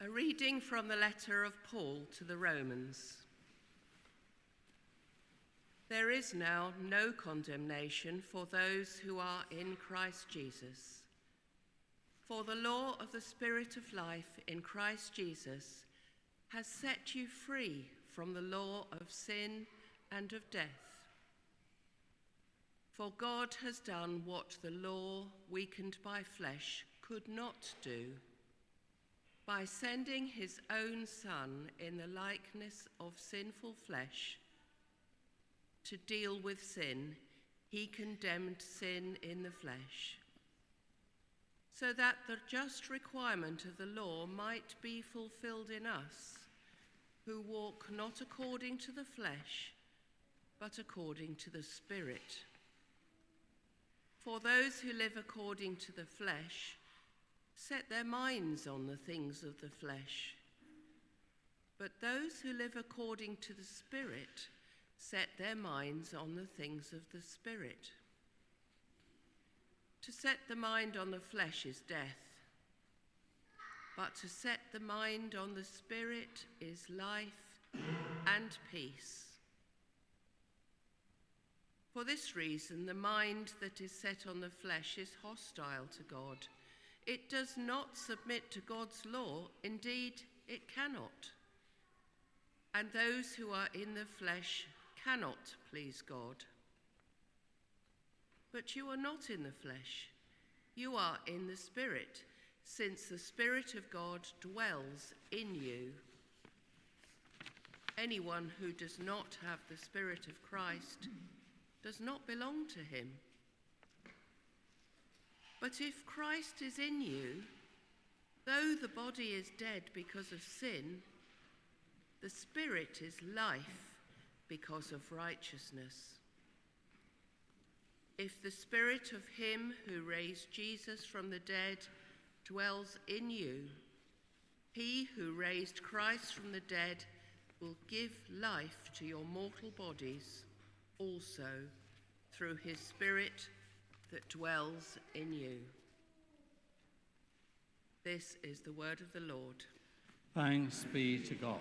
A reading from the letter of Paul to the Romans. There is now no condemnation for those who are in Christ Jesus. For the law of the Spirit of life in Christ Jesus has set you free from the law of sin and of death. For God has done what the law, weakened by flesh, could not do. By sending his own Son in the likeness of sinful flesh to deal with sin, he condemned sin in the flesh, so that the just requirement of the law might be fulfilled in us, who walk not according to the flesh, but according to the Spirit. For those who live according to the flesh set their minds on the things of the flesh, but those who live according to the Spirit set their minds on the things of the Spirit. To set the mind on the flesh is death, but to set the mind on the Spirit is life and peace. For this reason, the mind that is set on the flesh is hostile to God. It does not submit to God's law, indeed it cannot. And those who are in the flesh cannot please God. But you are not in the flesh, you are in the Spirit, since the Spirit of God dwells in you. Anyone who does not have the Spirit of Christ does not belong to him. But if Christ is in you, though the body is dead because of sin, the Spirit is life because of righteousness. If the Spirit of him who raised Jesus from the dead dwells in you, he who raised Christ from the dead will give life to your mortal bodies also through his Spirit that dwells in you. This is the word of the Lord. Thanks be to God.